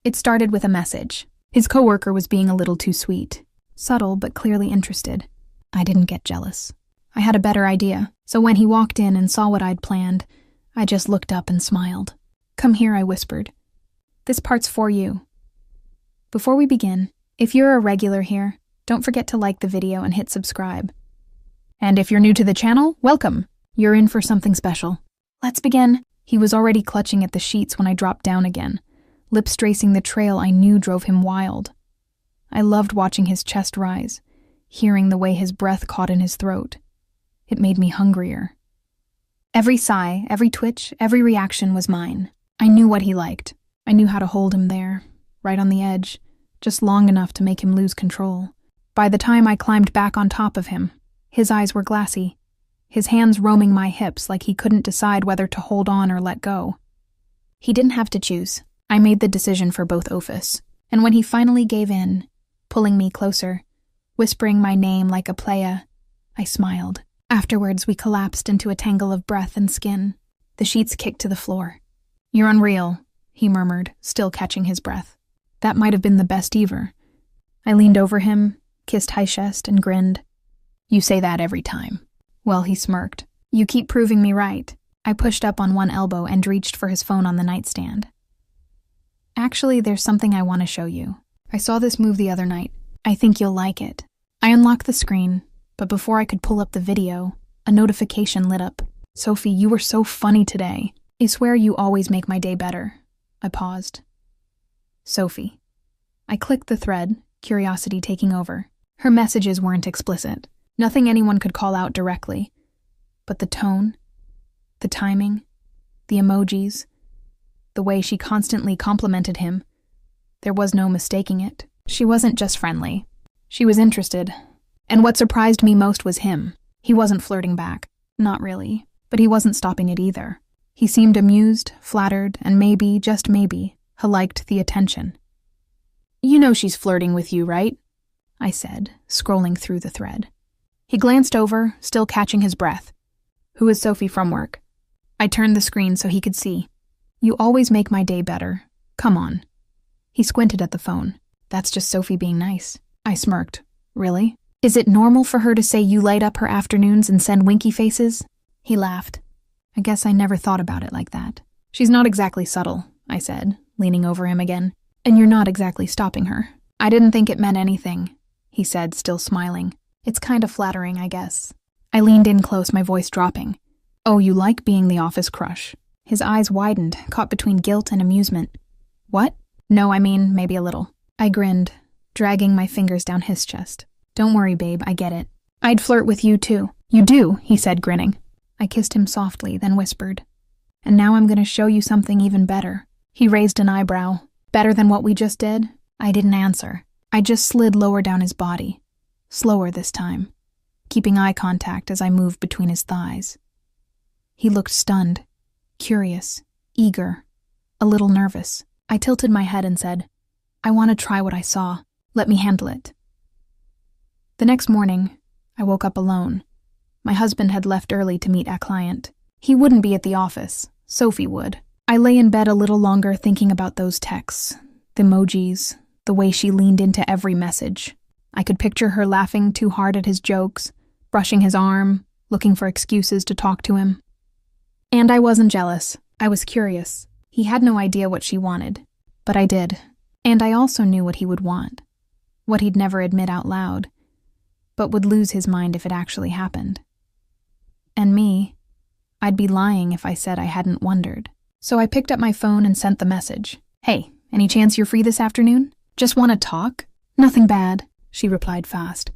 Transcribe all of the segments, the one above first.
It started with a message. His coworker was being a little too sweet. Subtle, but clearly interested. I didn't get jealous. I had a better idea, so when he walked in and saw what I'd planned, I just looked up and smiled. "Come here," I whispered. "This part's for you." Before we begin, if you're a regular here, don't forget to like the video and hit subscribe. And if you're new to the channel, welcome. You're in for something special. Let's begin. He was already clutching at the sheets when I dropped down again, lips tracing the trail I knew drove him wild. I loved watching his chest rise, hearing the way his breath caught in his throat. It made me hungrier. Every sigh, every twitch, every reaction was mine. I knew what he liked. I knew how to hold him there, right on the edge, just long enough to make him lose control. By the time I climbed back on top of him, his eyes were glassy, his hands roaming my hips like he couldn't decide whether to hold on or let go. He didn't have to choose. I made the decision for both of us, and when he finally gave in, pulling me closer, whispering my name like a playa, I smiled. Afterwards, we collapsed into a tangle of breath and skin. The sheets kicked to the floor. "You're unreal," he murmured, still catching his breath. That might have been the best ever. I leaned over him, kissed high chest, and grinned. "You say that every time." Well, he smirked. "You keep proving me right." I pushed up on one elbow and reached for his phone on the nightstand. "Actually, there's something I want to show you. I saw this move the other night. I think you'll like it." I unlocked the screen, but before I could pull up the video, a notification lit up. "Sophie, you were so funny today. I swear you always make my day better." I paused. Sophie. I clicked the thread, curiosity taking over. Her messages weren't explicit. Nothing anyone could call out directly. But the tone, the timing, the emojis, the way she constantly complimented him, there was no mistaking it. She wasn't just friendly. She was interested. And what surprised me most was him. He wasn't flirting back. Not really. But he wasn't stopping it either. He seemed amused, flattered, and maybe, just maybe, he liked the attention. "You know she's flirting with you, right?" I said, scrolling through the thread. He glanced over, still catching his breath. "Who is Sophie from work?" I turned the screen so he could see. "You always make my day better. Come on." He squinted at the phone. "That's just Sophie being nice." I smirked. "Really? Is it normal for her to say you light up her afternoons and send winky faces?" He laughed. "I guess I never thought about it like that." "She's not exactly subtle," I said, leaning over him again. "And you're not exactly stopping her." "I didn't think it meant anything," he said, still smiling. "It's kind of flattering, I guess." I leaned in close, my voice dropping. "Oh, you like being the office crush." His eyes widened, caught between guilt and amusement. "What?" "No, I mean, maybe a little." I grinned, dragging my fingers down his chest. "Don't worry, babe, I get it. I'd flirt with you too." "You do," he said, grinning. I kissed him softly, then whispered, "And now I'm going to show you something even better." He raised an eyebrow. "Better than what we just did?" I didn't answer. I just slid lower down his body. Slower this time, keeping eye contact as I moved between his thighs. He looked stunned, curious, eager, a little nervous. I tilted my head and said, "I want to try what I saw. Let me handle it." The next morning, I woke up alone. My husband had left early to meet a client. He wouldn't be at the office. Sophie would. I lay in bed a little longer thinking about those texts, the emojis, the way she leaned into every message. I could picture her laughing too hard at his jokes, brushing his arm, looking for excuses to talk to him. And I wasn't jealous. I was curious. He had no idea what she wanted, but I did. And I also knew what he would want, what he'd never admit out loud, but would lose his mind if it actually happened. And me, I'd be lying if I said I hadn't wondered. So I picked up my phone and sent the message. "Hey, any chance you're free this afternoon? Just want to talk?" "Nothing bad," she replied fast.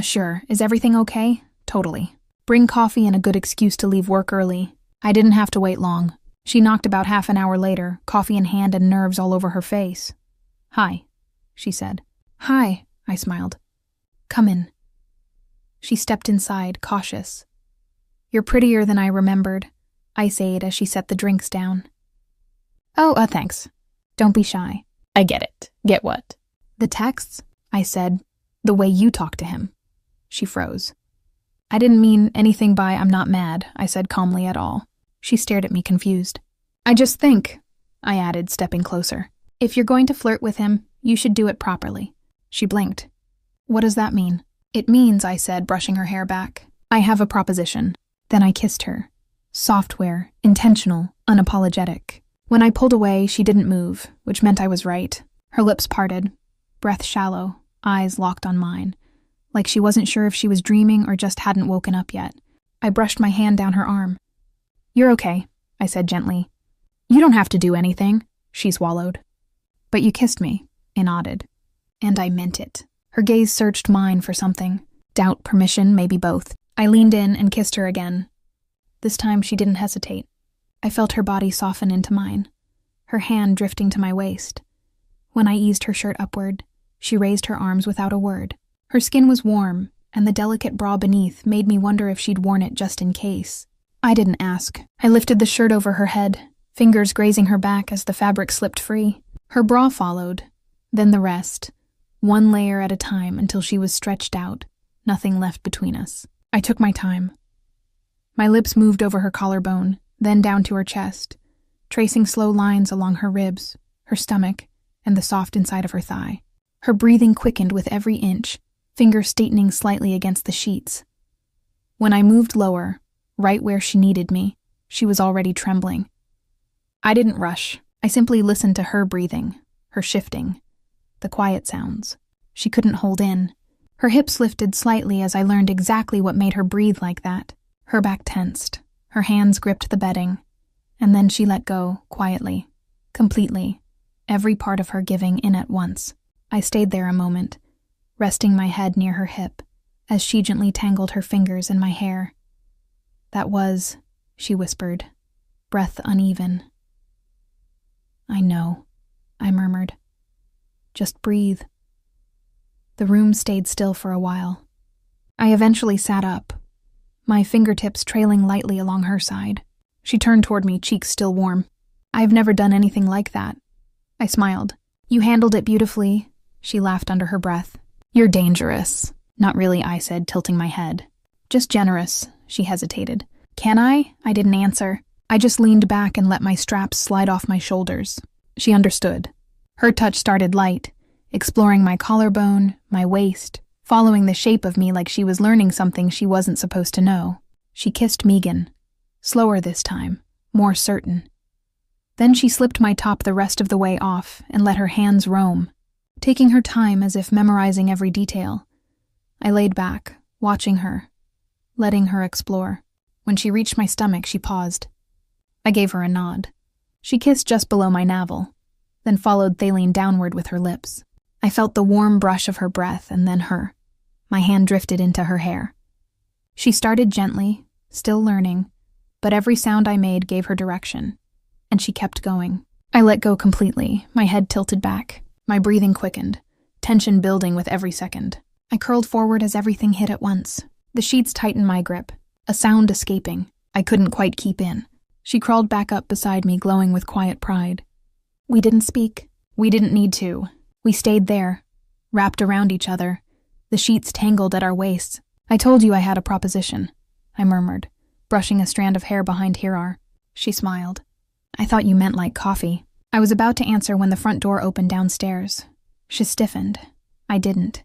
Sure. Is everything okay?" "Totally. Bring coffee and a good excuse to leave work early." I didn't have to wait long. She knocked about half an hour later, coffee in hand and nerves all over her face. "Hi," she said. "Hi," I smiled. "Come in." She stepped inside, cautious. "You're prettier than I remembered," I said as she set the drinks down. "Oh, thanks. Don't be shy." "I get it. Get what?" "The texts," I said. "The way you talk to him." She froze. "I didn't mean anything by 'I'm not mad,'" I said calmly at all. She stared at me confused. "I just think," I added, stepping closer, If you're going to flirt with him, you should do it properly. She blinked. What does that mean? It means, I said, brushing her hair back, I have a proposition. Then I kissed her. Software, intentional, unapologetic. When I pulled away, she didn't move, which meant I was right. Her lips parted, breath shallow, eyes locked on mine, like she wasn't sure if she was dreaming or just hadn't woken up yet. I brushed my hand down her arm. You're okay, I said gently. You don't have to do anything, she swallowed. But you kissed me, I nodded. And I meant it. Her gaze searched mine for something. Doubt, permission, maybe both. I leaned in and kissed her again. This time she didn't hesitate. I felt her body soften into mine, her hand drifting to my waist. When I eased her shirt upward, she raised her arms without a word. Her skin was warm, and the delicate bra beneath made me wonder if she'd worn it just in case. I didn't ask. I lifted the shirt over her head, fingers grazing her back as the fabric slipped free. Her bra followed, then the rest, one layer at a time until she was stretched out, nothing left between us. I took my time. My lips moved over her collarbone, then down to her chest, tracing slow lines along her ribs, her stomach, and the soft inside of her thigh. Her breathing quickened with every inch, fingers tightening slightly against the sheets. When I moved lower, right where she needed me, she was already trembling. I didn't rush. I simply listened to her breathing, her shifting, the quiet sounds. She couldn't hold in. Her hips lifted slightly as I learned exactly what made her breathe like that. Her back tensed, her hands gripped the bedding, and then she let go, quietly, completely, every part of her giving in at once. I stayed there a moment, resting my head near her hip, as she gently tangled her fingers in my hair. That was, she whispered, breath uneven. I know, I murmured. Just breathe. The room stayed still for a while. I eventually sat up, my fingertips trailing lightly along her side. She turned toward me, cheeks still warm. I've never done anything like that. I smiled. You handled it beautifully, she laughed under her breath. You're dangerous. Not really, I said, tilting my head. Just generous, she hesitated. Can I? I didn't answer. I just leaned back and let my straps slide off my shoulders. She understood. Her touch started light, exploring my collarbone, my waist, following the shape of me like she was learning something she wasn't supposed to know. She kissed Megan. Slower this time, more certain. Then she slipped my top the rest of the way off and let her hands roam, taking her time as if memorizing every detail. I laid back, watching her, letting her explore. When she reached my stomach, she paused. I gave her a nod. She kissed just below my navel, then followed Thaleen downward with her lips. I felt the warm brush of her breath and then her. My hand drifted into her hair. She started gently, still learning, but every sound I made gave her direction, and she kept going. I let go completely, my head tilted back, my breathing quickened, tension building with every second. I curled forward as everything hit at once. The sheets tightened my grip, a sound escaping. I couldn't quite keep in. She crawled back up beside me, glowing with quiet pride. We didn't speak. We didn't need to. We stayed there, wrapped around each other, the sheets tangled at our waists. I told you I had a proposition, I murmured, brushing a strand of hair behind Hirar. She smiled. I thought you meant like coffee. I was about to answer when the front door opened downstairs. She stiffened. I didn't.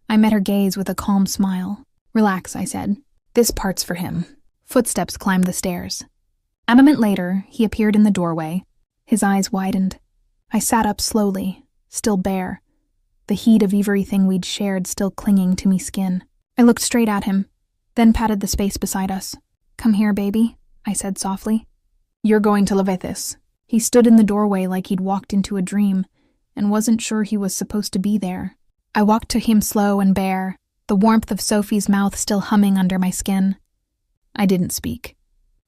I met her gaze with a calm smile. Relax, I said. This part's for him. Footsteps climbed the stairs. A moment later, he appeared in the doorway. His eyes widened. I sat up slowly, still bare, the heat of everything we'd shared still clinging to me skin. I looked straight at him, then patted the space beside us. Come here, baby, I said softly. You're going to Levithis. He stood in the doorway like he'd walked into a dream and wasn't sure he was supposed to be there. I walked to him slow and bare, the warmth of Sophie's mouth still humming under my skin. I didn't speak.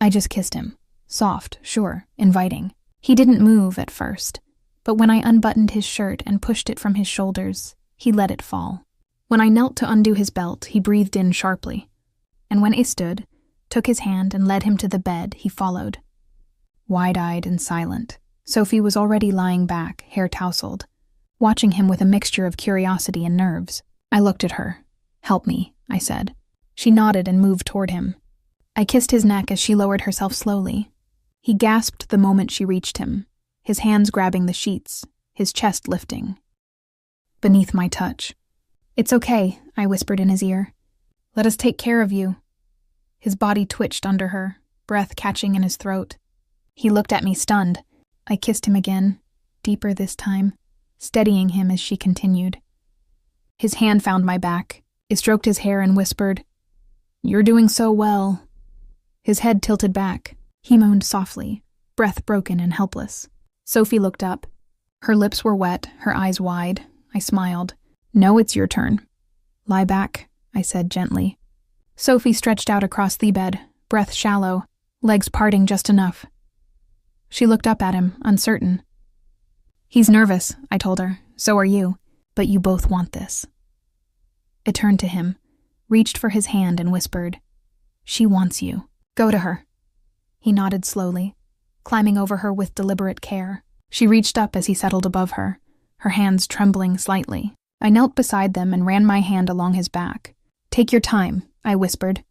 I just kissed him. Soft, sure, inviting. He didn't move at first, but when I unbuttoned his shirt and pushed it from his shoulders, he let it fall. When I knelt to undo his belt, he breathed in sharply, and when I stood, took his hand and led him to the bed, he followed. Wide-eyed and silent, Sophie was already lying back, hair tousled, watching him with a mixture of curiosity and nerves. I looked at her. Help me, I said. She nodded and moved toward him. I kissed his neck as she lowered herself slowly. He gasped the moment she reached him, his hands grabbing the sheets, his chest lifting. Beneath my touch. "It's okay," I whispered in his ear. "Let us take care of you." His body twitched under her, breath catching in his throat. He looked at me stunned. I kissed him again, deeper this time, steadying him as she continued. His hand found my back. It stroked his hair and whispered, "You're doing so well." His head tilted back. He moaned softly, breath broken and helpless. Sophie looked up. Her lips were wet, her eyes wide. I smiled. "No, it's your turn." "Lie back," I said gently. Sophie stretched out across the bed, breath shallow, legs parting just enough. She looked up at him, uncertain. "He's nervous," I told her. "So are you. But you both want this." I turned to him, reached for his hand and whispered, "She wants you. Go to her." He nodded slowly, climbing over her with deliberate care. She reached up as he settled above her, her hands trembling slightly. I knelt beside them and ran my hand along his back. "Take your time," I whispered.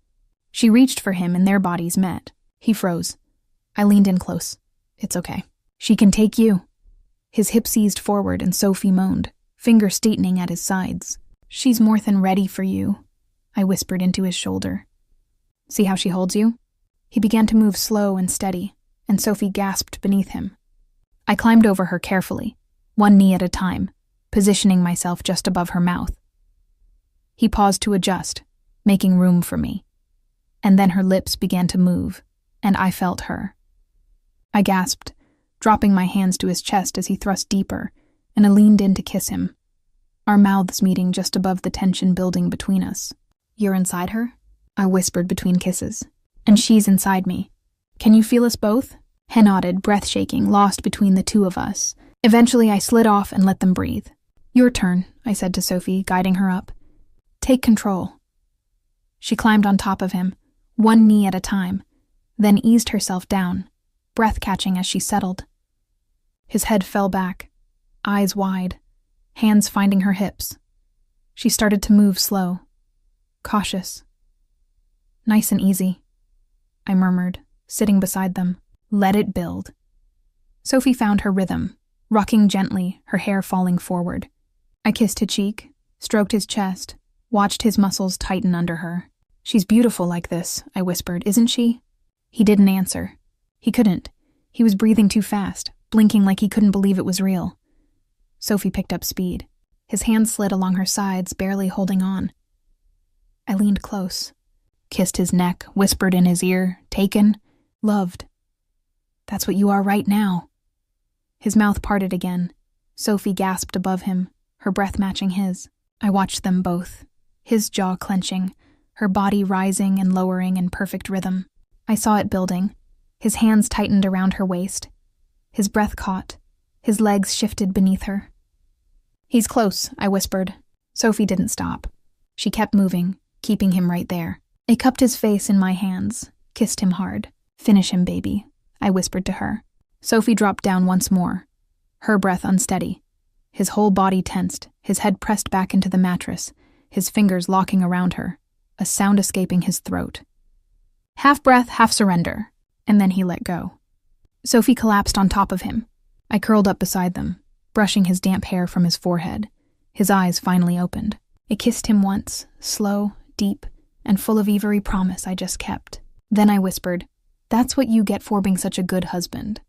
She reached for him and their bodies met. He froze. I leaned in close. "It's okay. She can take you." His hips eased forward and Sophie moaned, fingers straightening at his sides. "She's more than ready for you," I whispered into his shoulder. "See how she holds you?" He began to move slow and steady, and Sophie gasped beneath him. I climbed over her carefully, one knee at a time, positioning myself just above her mouth. He paused to adjust, making room for me. And then her lips began to move, and I felt her. I gasped, dropping my hands to his chest as he thrust deeper, and I leaned in to kiss him, our mouths meeting just above the tension building between us. "You're inside her?" I whispered between kisses. "And she's inside me. Can you feel us both?" He nodded, breath shaking, lost between the two of us. Eventually I slid off and let them breathe. "Your turn," I said to Sophie, guiding her up. "Take control." She climbed on top of him, one knee at a time, then eased herself down, breath catching as she settled. His head fell back, eyes wide, hands finding her hips. She started to move slow, cautious. "Nice and easy," I murmured, sitting beside them. "Let it build." Sophie found her rhythm, rocking gently, her hair falling forward. I kissed his cheek, stroked his chest, watched his muscles tighten under her. "She's beautiful like this," I whispered, "isn't she?" He didn't answer. He couldn't. He was breathing too fast, blinking like he couldn't believe it was real. Sophie picked up speed. His hand slid along her sides, barely holding on. I leaned close, kissed his neck, whispered in his ear, "Taken, loved. That's what you are right now." His mouth parted again. Sophie gasped above him, her breath matching his. I watched them both, his jaw clenching, her body rising and lowering in perfect rhythm. I saw it building. His hands tightened around her waist. His breath caught. His legs shifted beneath her. "He's close," I whispered. Sophie didn't stop. She kept moving, keeping him right there. I cupped his face in my hands, kissed him hard. "Finish him, baby," I whispered to her. Sophie dropped down once more, her breath unsteady. His whole body tensed, his head pressed back into the mattress, his fingers locking around her, a sound escaping his throat. Half breath, half surrender, and then he let go. Sophie collapsed on top of him. I curled up beside them, brushing his damp hair from his forehead. His eyes finally opened. I kissed him once, slow, deep, and full of every promise I just kept. Then I whispered, "That's what you get for being such a good husband.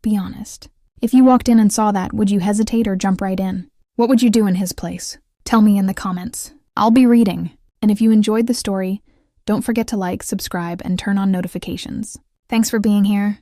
Be honest. If you walked in and saw that, would you hesitate or jump right in? What would you do in his place? Tell me in the comments. I'll be reading. And if you enjoyed the story, don't forget to like, subscribe, and turn on notifications. Thanks for being here.